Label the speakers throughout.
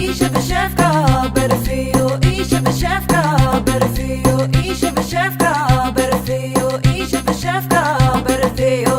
Speaker 1: Isha b'shefka berfiyo, Isha b'shefka berfiyo, Isha b'shefka berfiyo, Isha b'shefka berfiyo.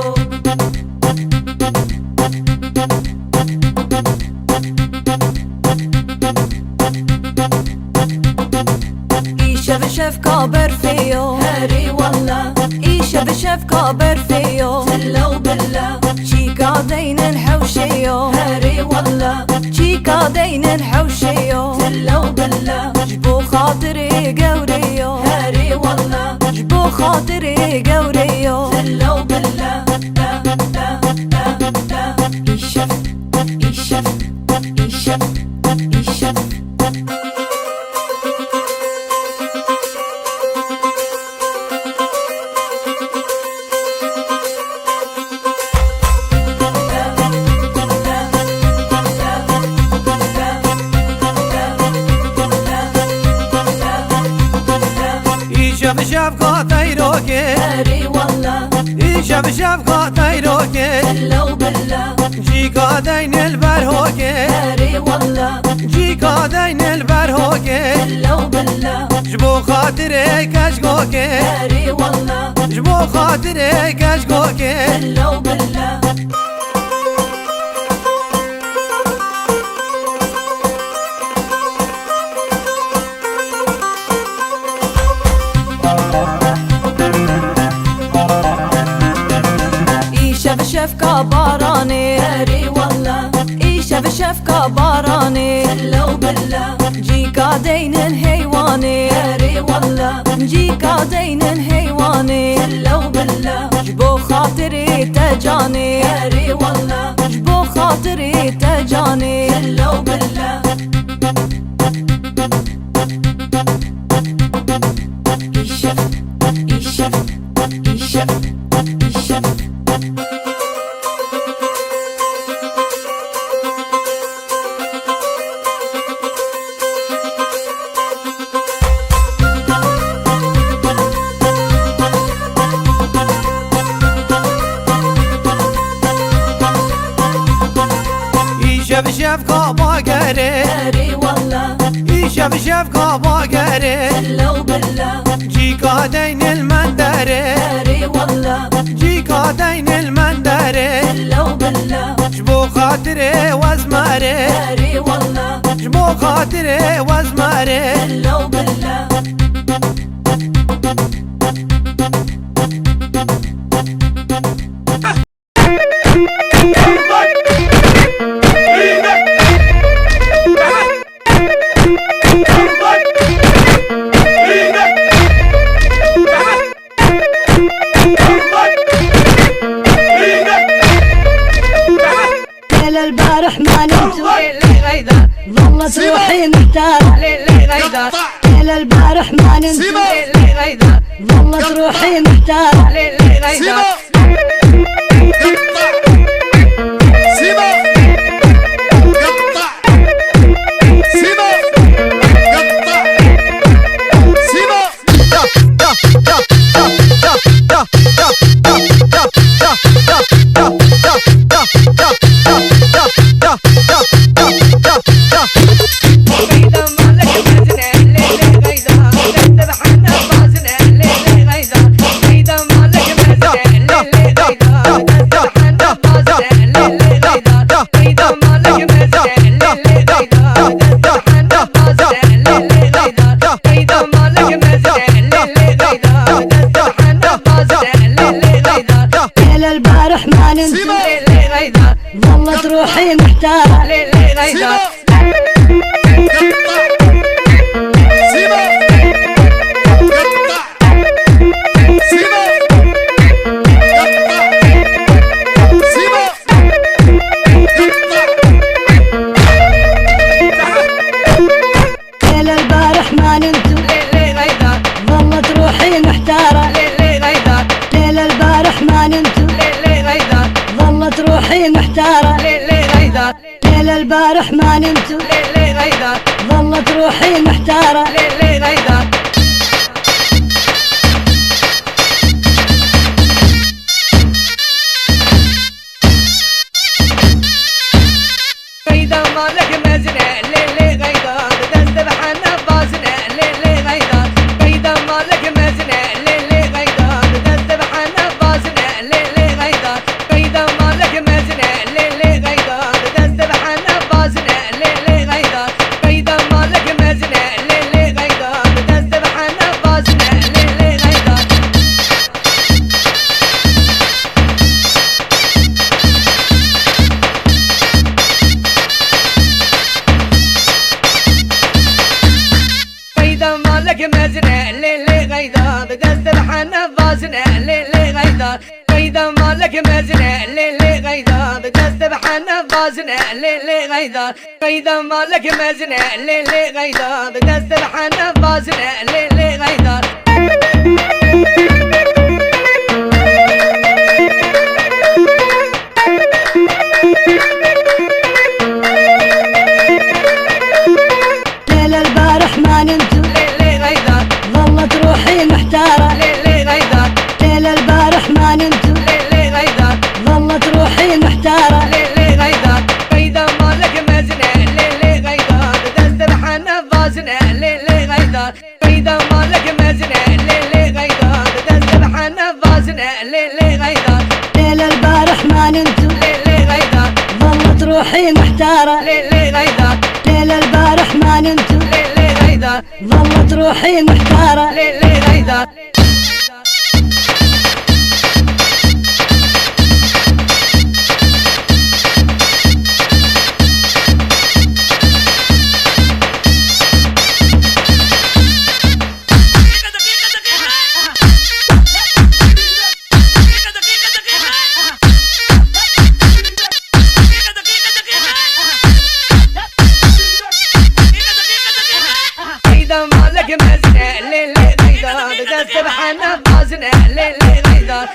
Speaker 1: Isha b'shefka berfiyo, هاري والله. Isha b'shefka berfiyo, تلا وبلا. شيكا دين الحوشيو، هاري والله. شيكا دين الحوشيو، تلا وبلا. جبو خاطري قوريو، هاري والله. جبو خاطري قوريو، تلا وبلا. إيشف إيشف إيشف إيشف.
Speaker 2: بشفقة طيروكي،
Speaker 1: هاري والله.
Speaker 2: إيشا بشفقة طيروكي،
Speaker 1: تلا وبلا.
Speaker 2: جيكا دين البرهوكي،
Speaker 1: هاري والله.
Speaker 2: جيكا دين البرهوكي،
Speaker 1: تلا وبلا.
Speaker 2: جبو خاطري كشكوكي،
Speaker 1: هاري والله.
Speaker 2: جبو خاطري كشكوكي،
Speaker 1: تلا وبلا. إيشا بشفكة باراني، هاري والله. إيشا بشفكة باراني، تلا وبلا. جيكا دين الهيواني، هاري والله. جيكا دين الهيواني، تلا وبلا. جبو خاطري تجاني، هاري والله. جبو خاطري تجاني، تلا وبلا. إيشف إيشف إيشف إيشف.
Speaker 2: إيشا بشفقة باقري،
Speaker 1: هاري والله.
Speaker 2: إيشا بشفقة باقري،
Speaker 1: تلا وبلا.
Speaker 2: جيكا دين المندري،
Speaker 1: هاري والله.
Speaker 2: جيكا دين المندري،
Speaker 1: تلا وبلا.
Speaker 2: جبو خاطري وزماري،
Speaker 1: هاري والله.
Speaker 2: جبو خاطري وزماري،
Speaker 1: تلا وبلا.
Speaker 3: البارح ما نمت
Speaker 1: غيدا
Speaker 3: ظلت روحي محتارة.
Speaker 1: غيدا
Speaker 3: ليلة البارح ما نمت
Speaker 1: غيدا
Speaker 3: ظلت روحي محتارة.
Speaker 1: غيدا
Speaker 3: البارح ما نمت ظلت روحي محتارة. ليلة البارح ما نمت ظلت روحي محتارة. ليلة البارح ما نمت ظلت روحي محتارة. ليلة البارح ما نمت ظلت روحي محتارة.
Speaker 1: مالك مزنة للي غيدا بتذبح نفاسنا للي غيدا قيدا مالك مزنة للي غيدا بتذبح نفاسنا للي غيدا قيدا مالك مزنة للي غيدا بتذبح نفاسنا للي غيدا قيدا مالك مزنة للي غيدا بتذبح نفاسنا للي غيدا قيدا مالك مزنة للي غيدا بتذبح نفاسنا للي غيدا قيدا مالك مزنة للي غيدا بتذبح نفاسنا للي غيدا
Speaker 3: ليلة البارح ما نمت
Speaker 1: للي غيدا
Speaker 3: ظلت روحي محتارة
Speaker 1: للي غيدا
Speaker 3: ليلة البارح ما نمت
Speaker 1: للي غيدا
Speaker 3: ظلت روحي محتارة
Speaker 1: للي غيدا قيدا مالك مزنة للي غيدا بتذبح نفاسنا للي غيدا قيدا مالك مزنة للي غيدا بتذبح نفاسنا للي غيدا
Speaker 3: ليلة البارح ما نمت
Speaker 1: للي غيدا
Speaker 3: ظلت روحي محتارة
Speaker 1: للي غيدا
Speaker 3: ليلة البارح ما نمت
Speaker 1: للي غيدا
Speaker 3: ظلت روحي محتارة
Speaker 1: للي غيدا قيدا مالك مزنة للي غيدا بتذبح نفاسنا للي غيدا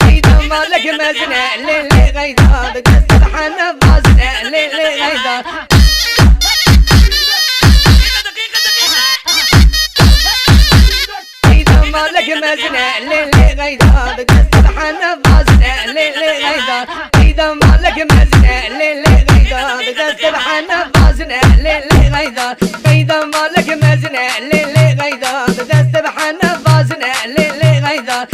Speaker 1: قيدا مالك مزنة للي غيدا بتذبح نفاسنا للي غيدا قيدا مالك مزنة للي غيدا بتذبح نفاسنا للي غيدا قيدا مالك مزنة للي غيدا بتذبح نفاسنا للي غيدا قيدا مالك مزنة للي غيدا بتذبح نفاسنا للي غيدا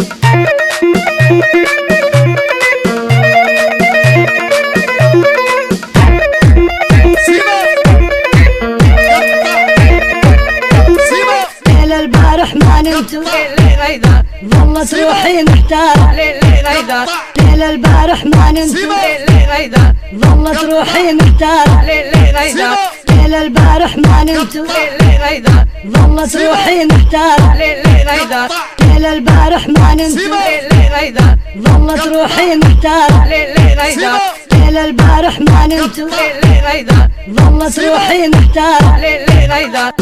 Speaker 3: ليلة البارح ما نمت
Speaker 1: للي غيدا
Speaker 3: ظلت روحي محتارة
Speaker 1: للي غيدا
Speaker 3: ليلة البارح ما نمت
Speaker 1: للي غيدا
Speaker 3: ظلت روحي محتارة
Speaker 1: للي غيدا
Speaker 3: ليلة البارح ما نمت
Speaker 1: للي غيدا
Speaker 3: ظلت روحي محتارة
Speaker 1: للي غيدا
Speaker 3: ليلة البارح ما نمت
Speaker 1: للي غيدا
Speaker 3: ظلت روحي محتارة
Speaker 1: للي غيدا
Speaker 3: ليلة البارح ما نمت
Speaker 1: للي غيدا
Speaker 3: ظلت روحي محتارة
Speaker 1: للي غيدا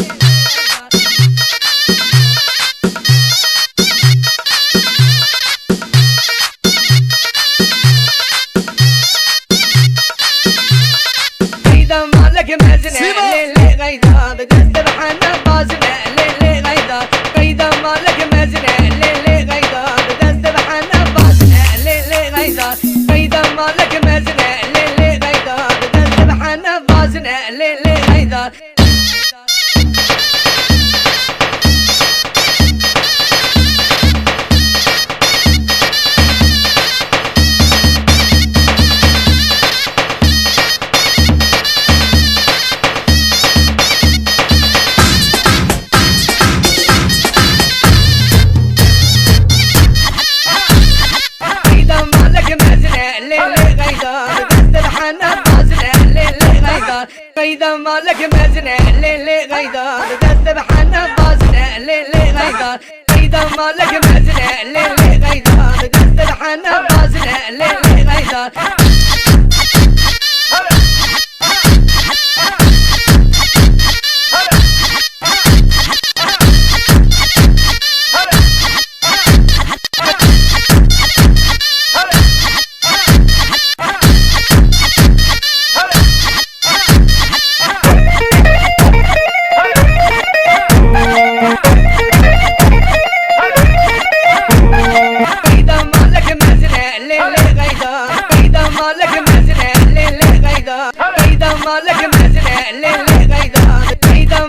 Speaker 1: قيدا مالك مزنة للي غيدا بتذبح نفاسنا للي غيدا قيدا مالك مزنة للي غيدا بتذبح نفاسنا للي غيدا قيدا مالك مزنة للي غيدا بتذبح نفاسنا للي غيدا قيدا مالك مزنة للي غيدا بتذبح نفاسنا للي غيدا قيدا مالك مزنة للي غيدا بتذبح نفاسنا للي غيدا قيدا مالك مزنة للي غيدا بتذبح نفاسنا للي غيدا قيدا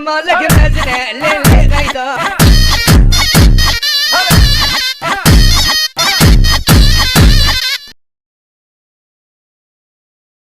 Speaker 1: مالك مزنة للي غيدان